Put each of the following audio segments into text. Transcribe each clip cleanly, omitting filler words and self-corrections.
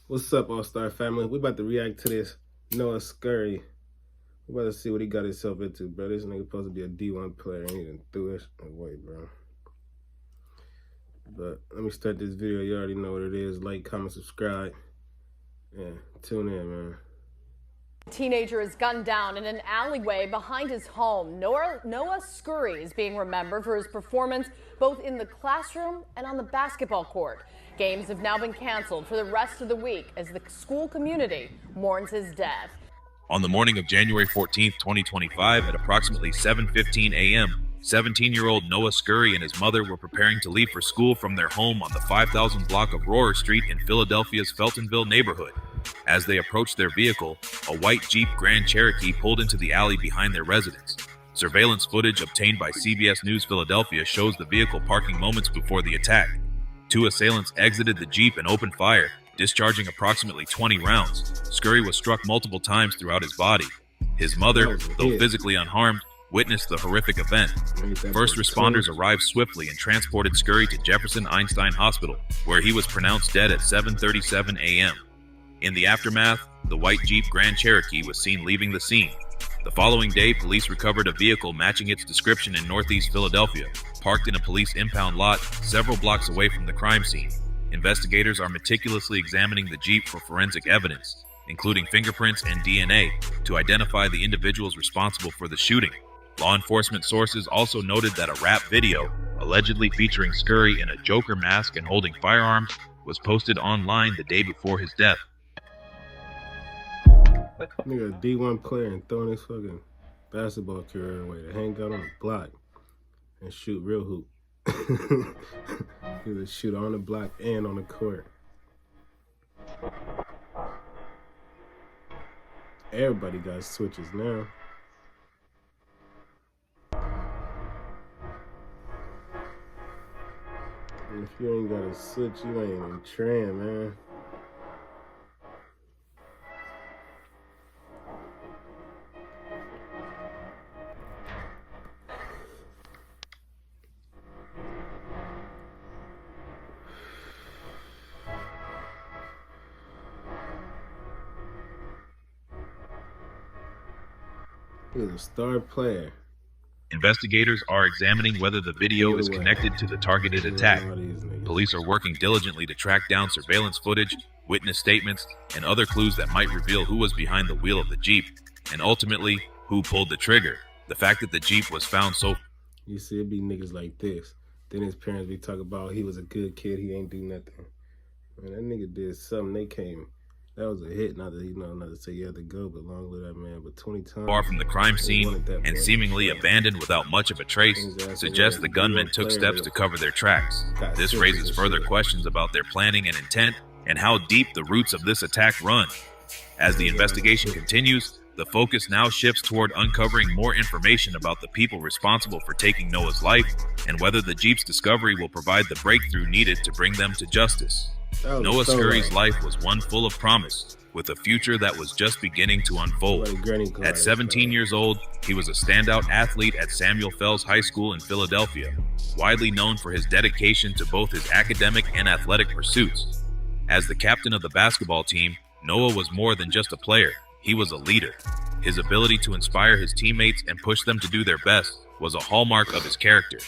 What's up, All-Star family? We about to react to this Noah Scurry. We about to see what he got himself into, bro. This nigga supposed to be a D1 player and he done threw it away, bro. But let me start this video. You already know what it is. Like, comment, subscribe. Yeah, tune in, man. Teenager is gunned down in an alleyway behind his home. Noah Scurry is being remembered for his performance both in the classroom and on the basketball court. Games have now been canceled for the rest of the week as the school community mourns his death. On the morning of January 14th, 2025, at approximately 7:15 a.m., 17-year-old Noah Scurry and his mother were preparing to leave for school from their home on the 5000 block of Rohrer Street in Philadelphia's Feltonville neighborhood. As they approached their vehicle, a white Jeep Grand Cherokee pulled into the alley behind their residence. Surveillance footage obtained by CBS News Philadelphia shows the vehicle parking moments before the attack. Two assailants exited the Jeep and opened fire, discharging approximately 20 rounds. Scurry was struck multiple times throughout his body. His mother, though physically unharmed, witnessed the horrific event. First responders arrived swiftly and transported Scurry to Jefferson Einstein Hospital, where he was pronounced dead at 7:37 a.m. In the aftermath, the white Jeep Grand Cherokee was seen leaving the scene. The following day, police recovered a vehicle matching its description in northeast Philadelphia, parked in a police impound lot several blocks away from the crime scene. Investigators are meticulously examining the Jeep for forensic evidence, including fingerprints and DNA, to identify the individuals responsible for the shooting. Law enforcement sources also noted that a rap video, allegedly featuring Scurry in a Joker mask and holding firearms, was posted online the day before his death. Nigga, a D1 player and throwing his fucking basketball career away to hang out on the block and shoot real hoop. He was a shooter on the block and on the court. Everybody got switches now. And if you ain't got a switch, you ain't even trying, man. He was a star player. Investigators are examining whether the video is connected to the targeted attack. Police are working diligently to track down surveillance footage, witness statements, and other clues that might reveal who was behind the wheel of the Jeep, and ultimately, who pulled the trigger. The fact that the Jeep was found so... You see, it be niggas like this. Then his parents be talking about he was a good kid, he ain't do nothing. Man, that nigga did something, they came. That was a hit, not to say you had to go, but long live that man. But 20 times far from the crime scene and seemingly abandoned without much of a trace, suggests the gunmen took steps to cover their tracks. This raises further questions about their planning and intent and how deep the roots of this attack run. As the investigation continues, the focus now shifts toward uncovering more information about the people responsible for taking Noah's life and whether the Jeep's discovery will provide the breakthrough needed to bring them to justice. Noah Scurry's life was one full of promise, with a future that was just beginning to unfold. At 17 years old, he was a standout athlete at Samuel Fells High School in Philadelphia, widely known for his dedication to both his academic and athletic pursuits. As the captain of the basketball team, Noah was more than just a player, he was a leader. His ability to inspire his teammates and push them to do their best was a hallmark of his character.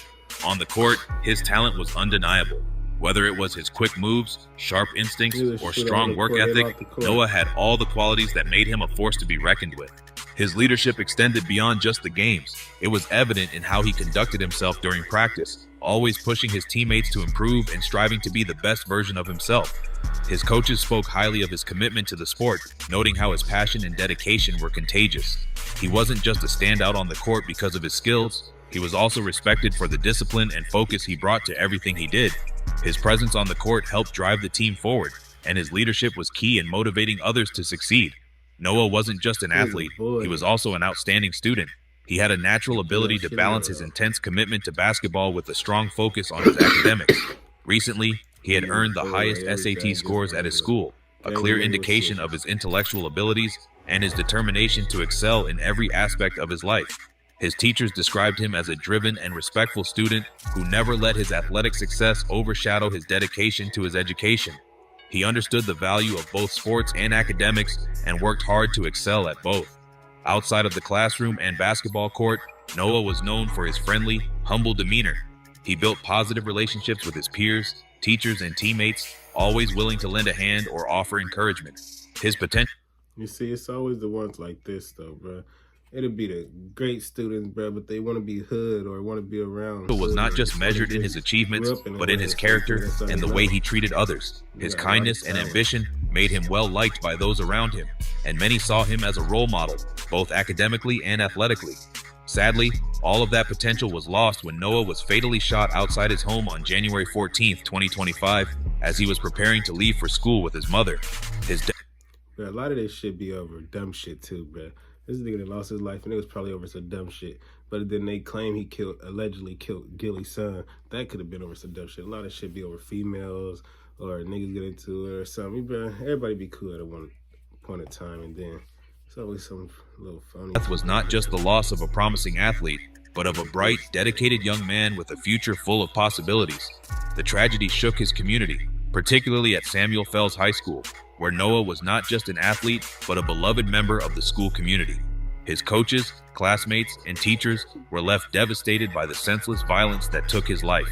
On the court, his talent was undeniable. Whether it was his quick moves, sharp instincts, or strong work ethic, Noah had all the qualities that made him a force to be reckoned with. His leadership extended beyond just the games. It was evident in how he conducted himself during practice, always pushing his teammates to improve and striving to be the best version of himself. His coaches spoke highly of his commitment to the sport, noting how his passion and dedication were contagious. He wasn't just a standout on the court because of his skills, he was also respected for the discipline and focus he brought to everything he did. His presence on the court helped drive the team forward, and his leadership was key in motivating others to succeed. Noah wasn't just an athlete, he was also an outstanding student. He had a natural ability to balance his intense commitment to basketball with a strong focus on his academics. Recently, he had earned the highest SAT scores at his school, a clear indication of his intellectual abilities and his determination to excel in every aspect of his life. His teachers described him as a driven and respectful student who never let his athletic success overshadow his dedication to his education. He understood the value of both sports and academics and worked hard to excel at both. Outside of the classroom and basketball court, Noah was known for his friendly, humble demeanor. He built positive relationships with his peers, teachers, and teammates, always willing to lend a hand or offer encouragement. His potential... You see, it's always the ones like this, though, bro. It'll be the great students, bro, but they want to be hood or want to be around. Was not just measured in his achievements, but in his character and the way he treated others. His kindness and ambition made him well liked by those around him, and many saw him as a role model, both academically and athletically. Sadly, all of that potential was lost when Noah was fatally shot outside his home on January 14th, 2025, as he was preparing to leave for school with his mother. Bro, a lot of this shit be over dumb shit too, bro. This nigga that lost his life, and it was probably over some dumb shit. But then they claim he allegedly killed Gilly's son. That could have been over some dumb shit. A lot of shit be over females or niggas get into it or something. Bro, everybody be cool at one point in time, and then it's always some little funny. Death was not just the loss of a promising athlete, but of a bright, dedicated young man with a future full of possibilities. The tragedy shook his community, particularly at Samuel Fells High School, where Noah was not just an athlete, but a beloved member of the school community. His coaches, classmates, and teachers were left devastated by the senseless violence that took his life.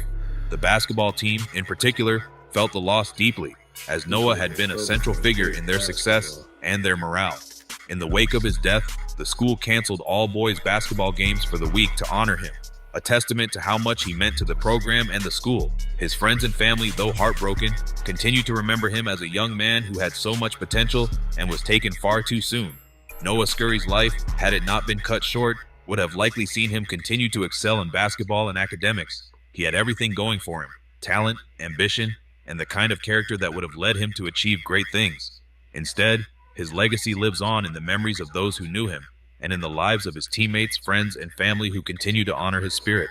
The basketball team, in particular, felt the loss deeply, as Noah had been a central figure in their success and their morale. In the wake of his death, the school canceled all boys basketball games for the week to honor him, a testament to how much he meant to the program and the school. His friends and family, though heartbroken, continue to remember him as a young man who had so much potential and was taken far too soon. Noah Scurry's life, had it not been cut short, would have likely seen him continue to excel in basketball and academics. He had everything going for him: talent, ambition, and the kind of character that would have led him to achieve great things. Instead, his legacy lives on in the memories of those who knew him, and in the lives of his teammates, friends, and family who continue to honor his spirit.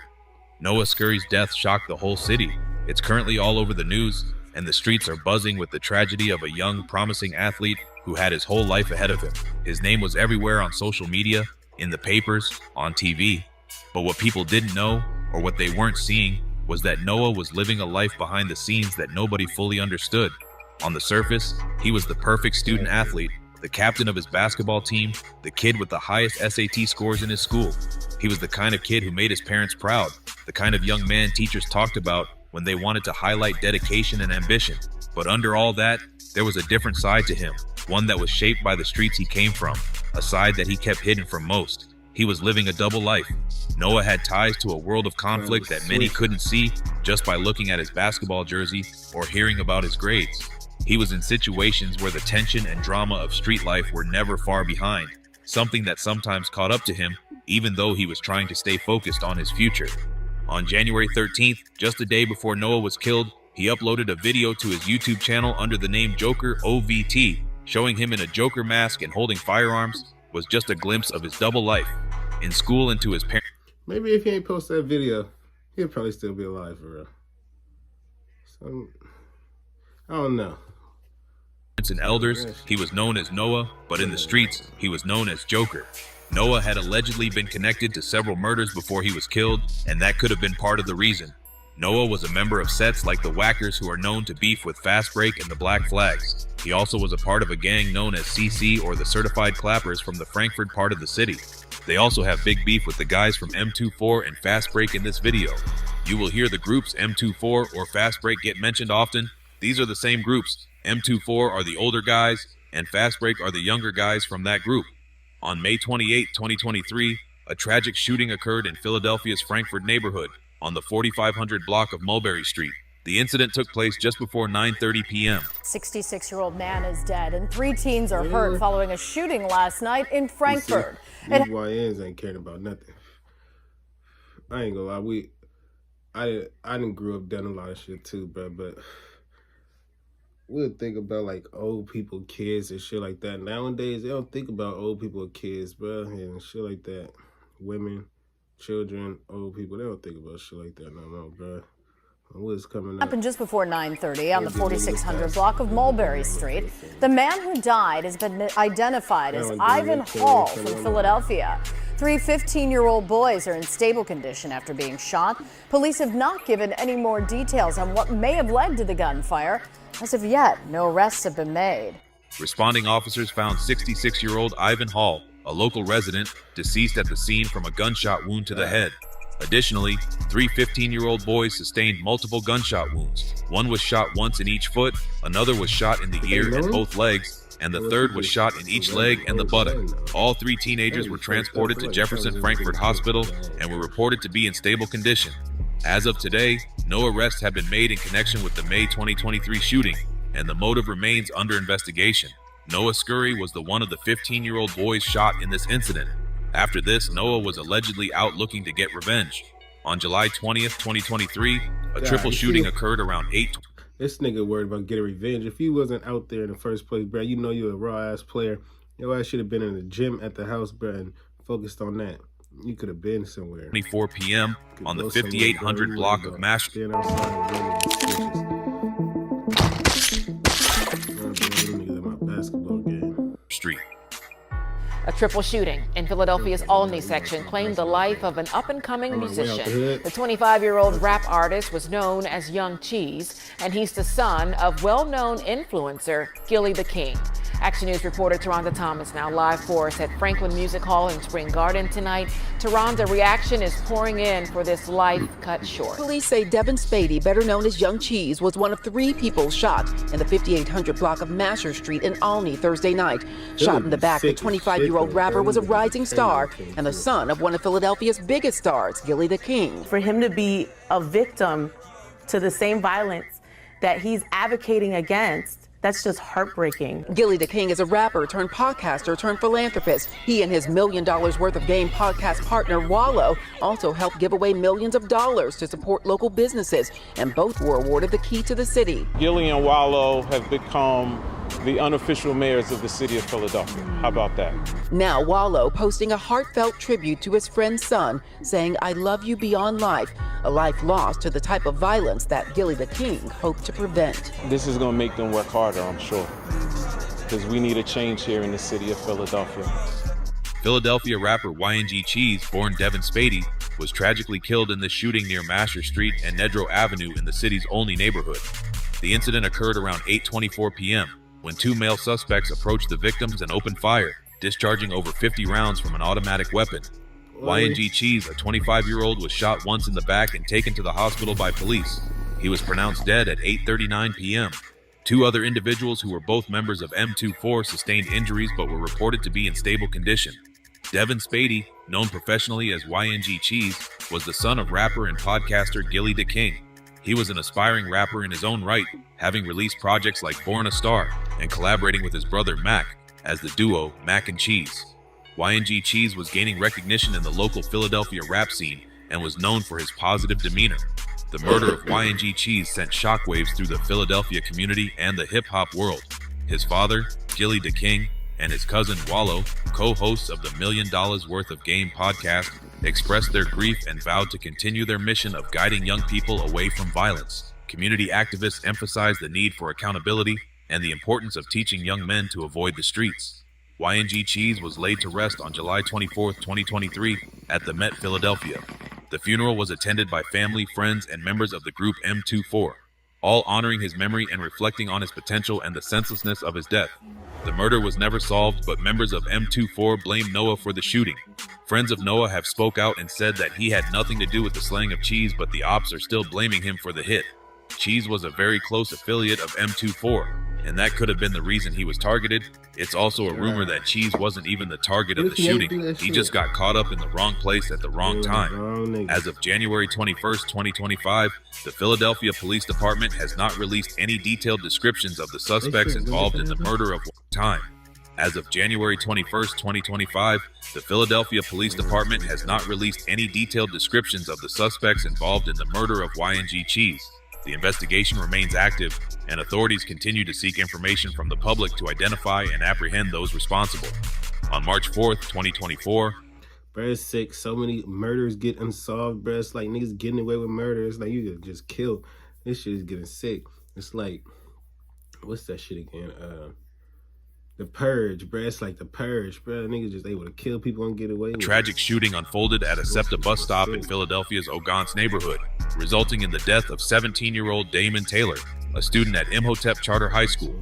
Noah Scurry's death shocked the whole city. It's currently all over the news, and the streets are buzzing with the tragedy of a young, promising athlete who had his whole life ahead of him. His name was everywhere on social media, in the papers, on TV. But what people didn't know, or what they weren't seeing, was that Noah was living a life behind the scenes that nobody fully understood. On the surface, he was the perfect student athlete, the captain of his basketball team, the kid with the highest SAT scores in his school. He was the kind of kid who made his parents proud, the kind of young man teachers talked about when they wanted to highlight dedication and ambition. But under all that, there was a different side to him, one that was shaped by the streets he came from, a side that he kept hidden from most. He was living a double life. Noah had ties to a world of conflict that many couldn't see just by looking at his basketball jersey or hearing about his grades. He was in situations where the tension and drama of street life were never far behind, something that sometimes caught up to him, even though he was trying to stay focused on his future. On January 13th, just a day before Noah was killed, he uploaded a video to his YouTube channel under the name Joker OVT, showing him in a Joker mask and holding firearms. Was just a glimpse of his double life, in school and to his parents. Maybe if he ain't post that video, he'll probably still be alive for real. So, I don't know. And elders, he was known as Noah, but in the streets, he was known as Joker. Noah had allegedly been connected to several murders before he was killed, and that could have been part of the reason. Noah was a member of sets like the Whackers, who are known to beef with Fast Break and the Black Flags. He also was a part of a gang known as CC, or the Certified Clappers, from the Frankfurt part of the city. They also have big beef with the guys from M24 and Fast Break in this video. You will hear the groups M24 or Fast Break get mentioned often. These are the same groups. M24 are the older guys, and Fast Break are the younger guys from that group. On May 28, 2023, a tragic shooting occurred in Philadelphia's Frankfurt neighborhood, on the 4500 block of Mulberry Street. The incident took place just before 9:30 p.m. 66-year-old man is dead and 3 teens are hurt following a shooting last night in Frankfurt. These YNs ain't caring about nothing. I ain't gonna lie, I didn't grow up done a lot of shit too, bro, but we'll think about like old people, kids and shit like that. Nowadays, they don't think about old people or kids, bro, and shit like that. Women, children, old people, they don't think about shit like that no more, bro. What's coming up? Happened just before 9:30 on the 4600 block of Mulberry Street. The man who died has been identified as Ivan Hall from Philadelphia. Three 15-year-old boys are in stable condition after being shot. Police have not given any more details on what may have led to the gunfire. As of yet, no arrests have been made. Responding officers found 66-year-old Ivan Hall, a local resident, deceased at the scene from a gunshot wound to the head. Additionally, three 15-year-old boys sustained multiple gunshot wounds. One was shot once in each foot, another was shot in the ear and both legs, and the third was shot in each leg and the buttock. All three teenagers were transported to Jefferson Frankfurt Hospital and were reported to be in stable condition. As of today, no arrests have been made in connection with the May 2023 shooting, and the motive remains under investigation. Noah Scurry was the one of the 15-year-old boys shot in this incident. After this, Noah was allegedly out looking to get revenge. On July 20th, 2023, a triple shooting occurred around 8. This nigga worried about getting revenge. If you wasn't out there in the first place, bro, you know you're a raw-ass player. Your ass should have been in the gym at the house, bro, and focused on that. You could have been somewhere. 24 p.m. on the 5800 block of Mash Street. A triple shooting in Philadelphia's Olney section claimed the life of an up-and-coming musician. The 25-year-old rap artist was known as Young Cheese, and he's the son of well-known influencer Gilly the King. Action News reporter Taronda Thomas now live for us at Franklin Music Hall in Spring Garden tonight. Taronda, reaction is pouring in for this life cut short. Police say Devin Spady, better known as Young Cheese, was one of three people shot in the 5800 block of Masher Street in Olney Thursday night. Shot in the back, the 25-year-old rapper was a rising star and the son of one of Philadelphia's biggest stars, Gilly the King. For him to be a victim to the same violence that he's advocating against, that's just heartbreaking. Gilly the King is a rapper turned podcaster turned philanthropist. He and his $1 million worth of game podcast partner Wallow also helped give away millions of dollars to support local businesses, and both were awarded the key to the city. Gilly and Wallow have become the unofficial mayors of the city of Philadelphia. How about that? Now Wallow posting a heartfelt tribute to his friend's son, saying, "I love you beyond life," a life lost to the type of violence that Gilly the King hoped to prevent. This is going to make them work harder, I'm sure, because we need a change here in the city of Philadelphia. Philadelphia rapper YNG Cheese, born Devin Spady, was tragically killed in this shooting near Masher Street and Nedrow Avenue in the city's Olney neighborhood. The incident occurred around 8:24 p.m. when two male suspects approached the victims and opened fire, discharging over 50 rounds from an automatic weapon. YNG Cheese, a 25-year-old, was shot once in the back and taken to the hospital by police. He was pronounced dead at 8:39 p.m. Two other individuals who were both members of M24 sustained injuries but were reported to be in stable condition. Devin Spady, known professionally as YNG Cheese, was the son of rapper and podcaster Gilly the King. He was an aspiring rapper in his own right, having released projects like Born a Star and collaborating with his brother Mac as the duo Mac and Cheese. YNG Cheese was gaining recognition in the local Philadelphia rap scene and was known for his positive demeanor. The murder of YNG Cheese sent shockwaves through the Philadelphia community and the hip-hop world. His father, Gilly the King, and his cousin Wallow, co-hosts of the $1 Million Worth of Game podcast, expressed their grief and vowed to continue their mission of guiding young people away from violence. Community activists emphasized the need for accountability and the importance of teaching young men to avoid the streets. YNG Cheese was laid to rest on July 24, 2023 at the Met Philadelphia. The funeral was attended by family, friends, and members of the group M24, all honoring his memory and reflecting on his potential and the senselessness of his death. The murder was never solved, but members of M24 blame Noah for the shooting. Friends of Noah have spoke out and said that he had nothing to do with the slaying of Cheese, but the ops are still blaming him for the hit. Cheese was a very close affiliate of M24, and that could have been the reason he was targeted. It's also a rumor that Cheese wasn't even the target of the shooting. He just got caught up in the wrong place at the wrong time. As of January 21st, 2025, the Philadelphia Police Department has not released any detailed descriptions of the suspects involved in the murder of time. As of January 21st, 2025, the Philadelphia Police Department has not released any detailed descriptions of the suspects involved in the murder of YNG Cheese. The investigation remains active, and authorities continue to seek information from the public to identify and apprehend those responsible. On March 4th, 2024, bro, it's sick. So many murders get unsolved, bro. It's like niggas getting away with murder. It's like you could just kill. This shit is getting sick. It's like, what's that shit again? The Purge, bro. It's like The Purge, bro. Niggas just able to kill people and get away with it. A tragic shooting unfolded at a SEPTA bus stop in Philadelphia's Ogontz neighborhood, resulting in the death of 17-year-old Damon Taylor, a student at Imhotep Charter High School.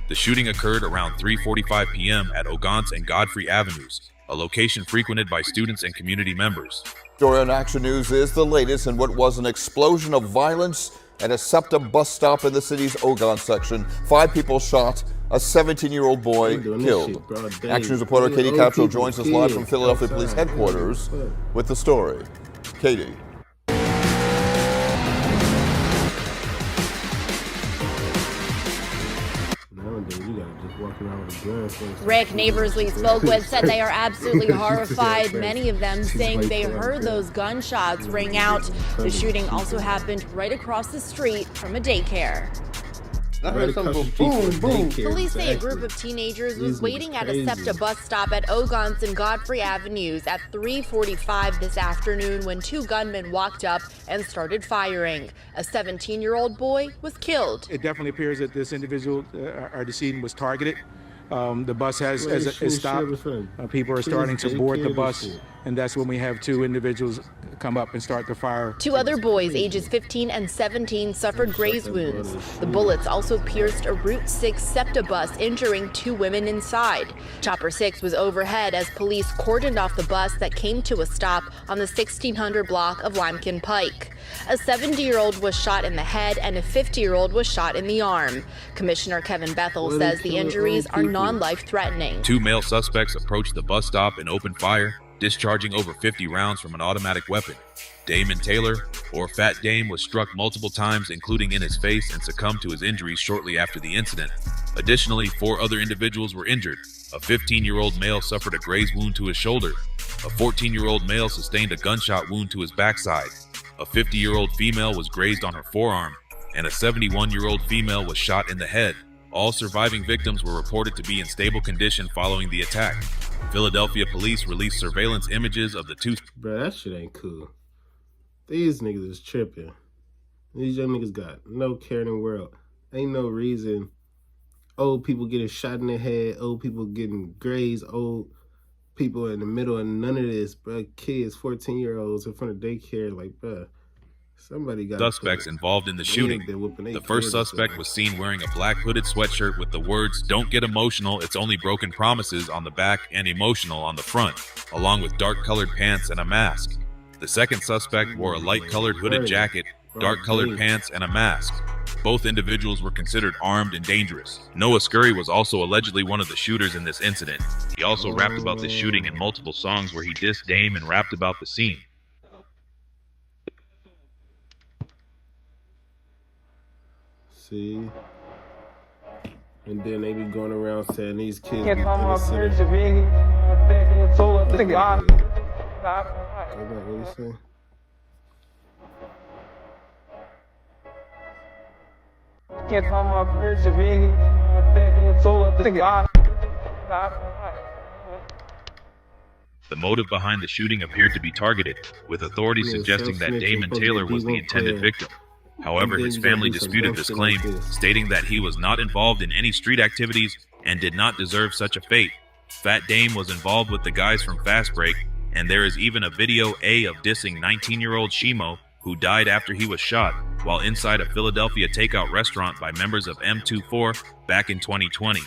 The shooting occurred around 3:45 p.m. at Ogontz and Godfrey Avenues, a location frequented by students and community members. Story on Action News is the latest in what was an explosion of violence at a SEPTA bus stop in the city's Ogontz section. 5 people shot, a 17-year-old boy killed. Action News reporter Katie Castro joins us live from Philadelphia Police Headquarters with the story. Katie. Rick, neighbors we spoke with, said they are absolutely horrified, many of them saying they heard those gunshots ring out. The shooting also happened right across the street from a daycare. I heard something boom, boom. Police say a group of teenagers was waiting at a SEPTA bus stop at Ogontz and Godfrey Avenues at 3:45 this afternoon when 2 gunmen walked up and started firing. A 17-year-old boy was killed. It definitely appears that this individual, our decedent, was targeted. The bus has stopped. People are starting to board the bus, and that's when we have 2 individuals come up and start to fire. 2 other boys, ages 15 and 17, suffered graze wounds. The bullets also pierced a Route 6 SEPTA bus, injuring 2 women inside. Chopper 6 was overhead as police cordoned off the bus that came to a stop on the 1600 block of Limekiln Pike. A 70-year-old was shot in the head and a 50-year-old was shot in the arm. Commissioner Kevin Bethel says the injuries are non-life-threatening. 2 male suspects approached the bus stop and opened fire, discharging over 50 rounds from an automatic weapon. Damon Taylor, or Fat Dame, was struck multiple times, including in his face, and succumbed to his injuries shortly after the incident. Additionally, 4 other individuals were injured. A 15-year-old male suffered a graze wound to his shoulder. A 14-year-old male sustained a gunshot wound to his backside. A 50-year-old female was grazed on her forearm, and a 71-year-old female was shot in the head. All surviving victims were reported to be in stable condition following the attack. Philadelphia police released surveillance images of the 2. Bro, that shit ain't cool. These niggas is tripping. These young niggas got no care in the world. Ain't no reason. Old people getting shot in the head, old people getting grazed, old people in the middle of none of this, bro. Kids, 14-year-olds in front of daycare, like, bro. Somebody got suspects involved in the shooting. The first suspect was seen wearing a black hooded sweatshirt with the words, "Don't get emotional, it's only broken promises" on the back and "emotional" on the front, along with dark-colored pants and a mask. The second suspect wore a light-colored hooded jacket, dark-colored pants, and a mask. Both individuals were considered armed and dangerous. Noah Scurry was also allegedly one of the shooters in this incident. He also rapped about this shooting in multiple songs where he dissed Dame and rapped about the scene. See? And then they be going around saying these kids Can't be come up here innocent. to being so Go back, what you say? Can't come up here to being so The motive behind the shooting appeared to be targeted, with authorities suggesting that Damon Taylor was the intended victim. However, his family disputed this claim, stating that he was not involved in any street activities and did not deserve such a fate. Fat Dame was involved with the guys from Fast Break, and there is even a video of dissing 19-year-old Shimo, who died after he was shot while inside a Philadelphia takeout restaurant by members of M24 back in 2020.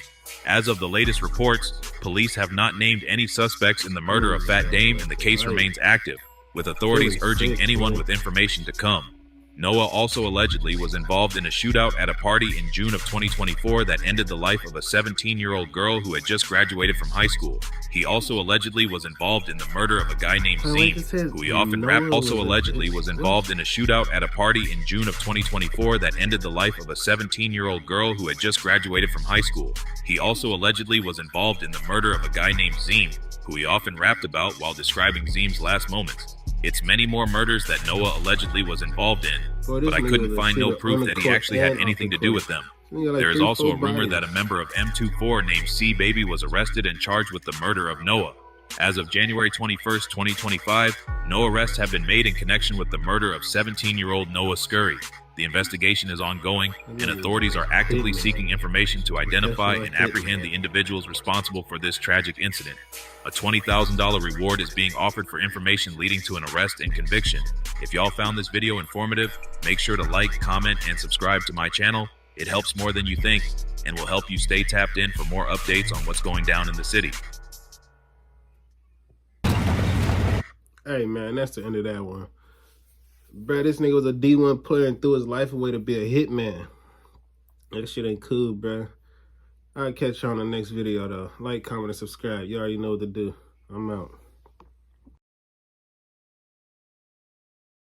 As of the latest reports, police have not named any suspects in the murder of Fat Dame, and the case remains active, with authorities urging anyone with information to come. Noah also allegedly was involved in a shootout at a party in June of 2024 that ended the life of a 17-year-old girl who had just graduated from high school. He also allegedly was involved in the murder of a guy named Zim, who he often rapped. Also allegedly was involved in a shootout at a party in June of 2024 that ended the life of a 17-year-old girl who had just graduated from high school. He also allegedly was involved in the murder of a guy named Zim, who he often rapped about while describing Zim's last moments. It's many more murders that Noah allegedly was involved in, but I couldn't find no proof that he actually had anything to do with them. There is also a rumor that a member of M24 named C Baby was arrested and charged with the murder of Noah. As of January 21st, 2025, no arrests have been made in connection with the murder of 17-year-old Noah Scurry. The investigation is ongoing, and authorities are actively seeking information to identify and apprehend the individuals responsible for this tragic incident. A $20,000 reward is being offered for information leading to an arrest and conviction. If y'all found this video informative, make sure to like, comment, and subscribe to my channel. It helps more than you think and will help you stay tapped in for more updates on what's going down in the city. Hey man, that's the end of that one. Bruh, this nigga was a D1 player and threw his life away to be a hitman. That shit ain't cool, bruh. I'll catch you on the next video though. Like, comment, and subscribe. You already know what to do. I'm out.